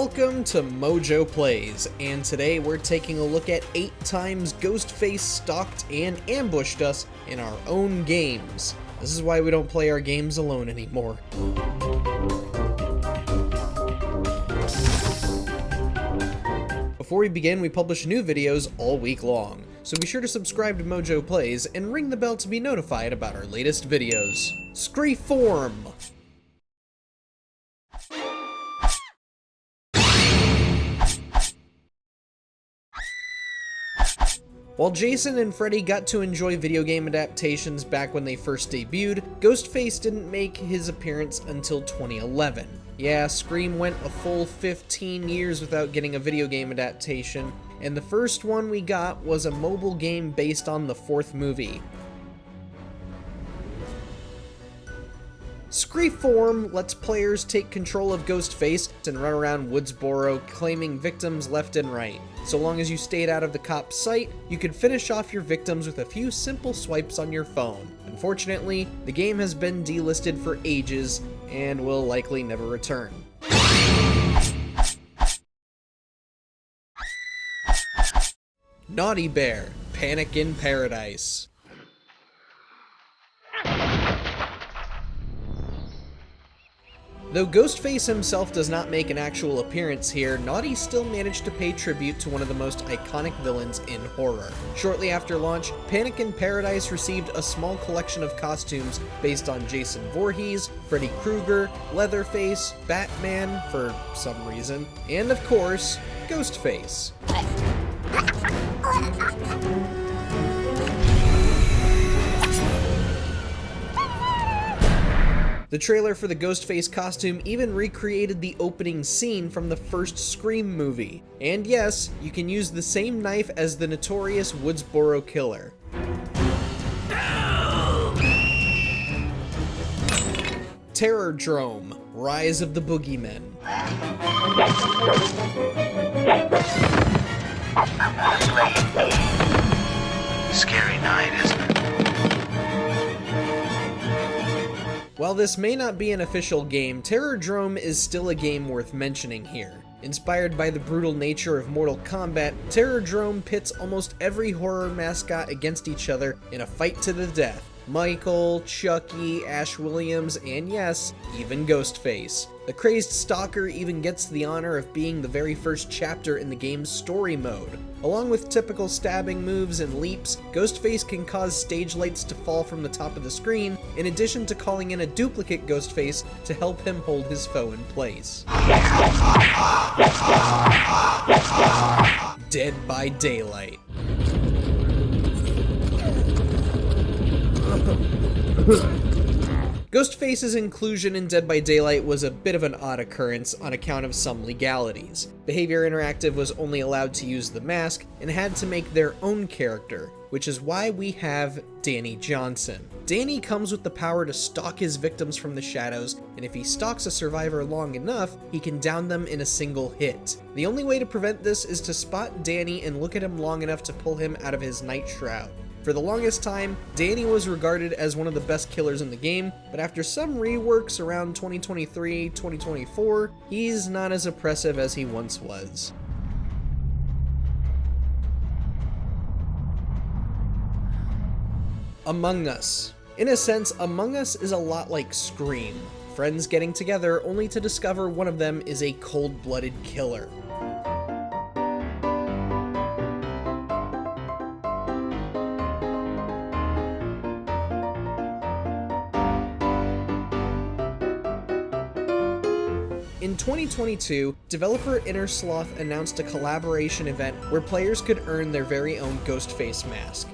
Welcome to MojoPlays, and today we're taking a look at 8 times Ghostface stalked and ambushed us in our own games. This is why we don't play our games alone anymore. Before we begin, we publish new videos all week long, so be sure to subscribe to MojoPlays and ring the bell to be notified about our latest videos. Screeform! While Jason and Freddy got to enjoy video game adaptations back when they first debuted, Ghostface didn't make his appearance until 2011. Yeah, Scream went a full 15 years without getting a video game adaptation, and the first one we got was a mobile game based on the 4th movie. Screeform lets players take control of Ghostface and run around Woodsboro claiming victims left and right. So long as you stayed out of the cop's sight, you could finish off your victims with a few simple swipes on your phone. Unfortunately, the game has been delisted for ages and will likely never return. Naughty Bear, Panic in Paradise. Though Ghostface himself does not make an actual appearance here, Naughty still managed to pay tribute to one of the most iconic villains in horror. Shortly after launch, Panic in Paradise received a small collection of costumes based on Jason Voorhees, Freddy Krueger, Leatherface, Batman for some reason, and of course, Ghostface. The trailer for the Ghostface costume even recreated the opening scene from the first Scream movie. And yes, you can use the same knife as the notorious Woodsboro killer. Terror Drome, Rise of the Boogeymen. Scary night, isn't it? While this may not be an official game, Terror Drome is still a game worth mentioning here. Inspired by the brutal nature of Mortal Kombat, Terror Drome pits almost every horror mascot against each other in a fight to the death. Michael, Chucky, Ash Williams, and yes, even Ghostface. The crazed stalker even gets the honor of being the very first chapter in the game's story mode. Along with typical stabbing moves and leaps, Ghostface can cause stage lights to fall from the top of the screen, in addition to calling in a duplicate Ghostface to help him hold his foe in place. Dead by Daylight. Ghostface's inclusion in Dead by Daylight was a bit of an odd occurrence on account of some legalities. Behavior Interactive was only allowed to use the mask and had to make their own character, which is why we have Danny Johnson. Danny comes with the power to stalk his victims from the shadows, and if he stalks a survivor long enough, he can down them in a single hit. The only way to prevent this is to spot Danny and look at him long enough to pull him out of his night shroud. For the longest time, Danny was regarded as one of the best killers in the game, but after some reworks around 2023-2024, he's not as oppressive as he once was. Among Us. In a sense, Among Us is a lot like Scream. Friends getting together only to discover one of them is a cold-blooded killer. In 2022, developer Innersloth announced a collaboration event where players could earn their very own Ghostface mask.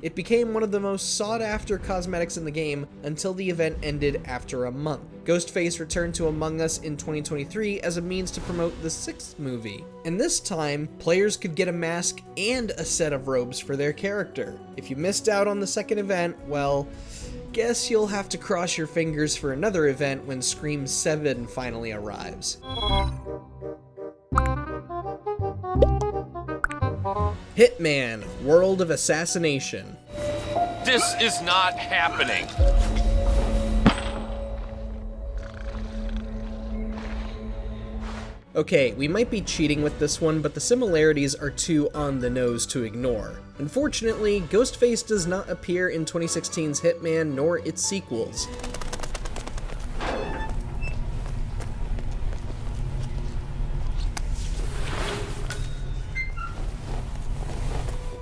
It became one of the most sought-after cosmetics in the game until the event ended after a month. Ghostface returned to Among Us in 2023 as a means to promote the 6th movie. And this time, players could get a mask and a set of robes for their character. If you missed out on the 2nd event, well, guess you'll have to cross your fingers for another event when Scream 7 finally arrives. Hitman, World of Assassination. This is not happening. Okay, we might be cheating with this one, but the similarities are too on the nose to ignore. Unfortunately, Ghostface does not appear in 2016's Hitman nor its sequels.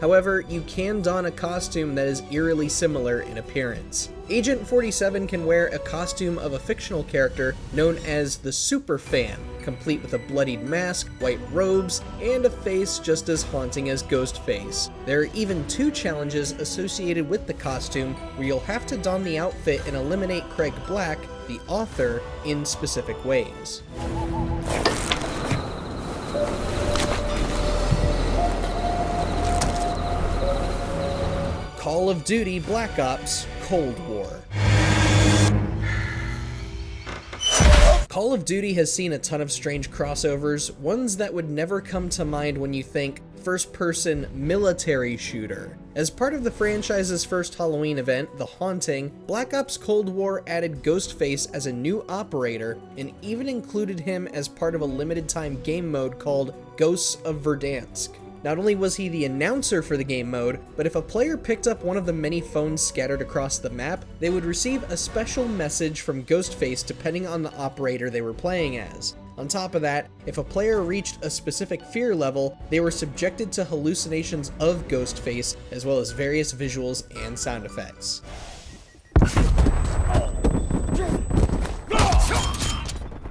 However, you can don a costume that is eerily similar in appearance. Agent 47 can wear a costume of a fictional character known as the Super Fan, complete with a bloodied mask, white robes, and a face just as haunting as Ghostface. There are even 2 challenges associated with the costume where you'll have to don the outfit and eliminate Craig Black, the author, in specific ways. Call of Duty Black Ops Cold War. Call of Duty has seen a ton of strange crossovers, ones that would never come to mind when you think first-person military shooter. As part of the franchise's first Halloween event, The Haunting, Black Ops Cold War added Ghostface as a new operator and even included him as part of a limited-time game mode called Ghosts of Verdansk. Not only was he the announcer for the game mode, but if a player picked up one of the many phones scattered across the map, they would receive a special message from Ghostface depending on the operator they were playing as. On top of that, if a player reached a specific fear level, they were subjected to hallucinations of Ghostface, as well as various visuals and sound effects.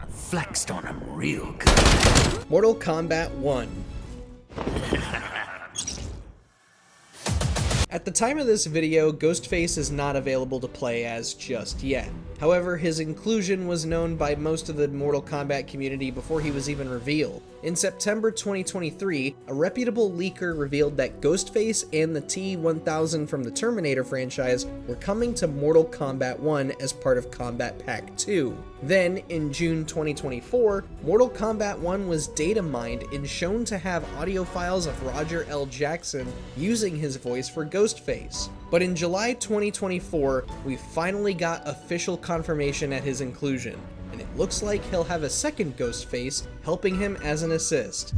Flexed on him real good. Mortal Kombat 1. At the time of this video, Ghostface is not available to play as just yet. However, his inclusion was known by most of the Mortal Kombat community before he was even revealed. In September 2023, a reputable leaker revealed that Ghostface and the T-1000 from the Terminator franchise were coming to Mortal Kombat 1 as part of Combat Pack 2. Then, in June 2024, Mortal Kombat 1 was data mined and shown to have audio files of Roger L. Jackson using his voice for Ghostface. But in July 2024, we finally got official confirmation at his inclusion, and it looks like he'll have a second Ghostface helping him as an assist.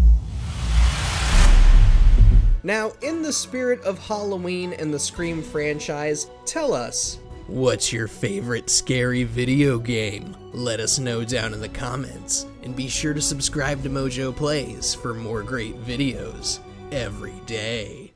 Now, in the spirit of Halloween and the Scream franchise, tell us, what's your favorite scary video game? Let us know down in the comments, and be sure to subscribe to MojoPlays for more great videos every day.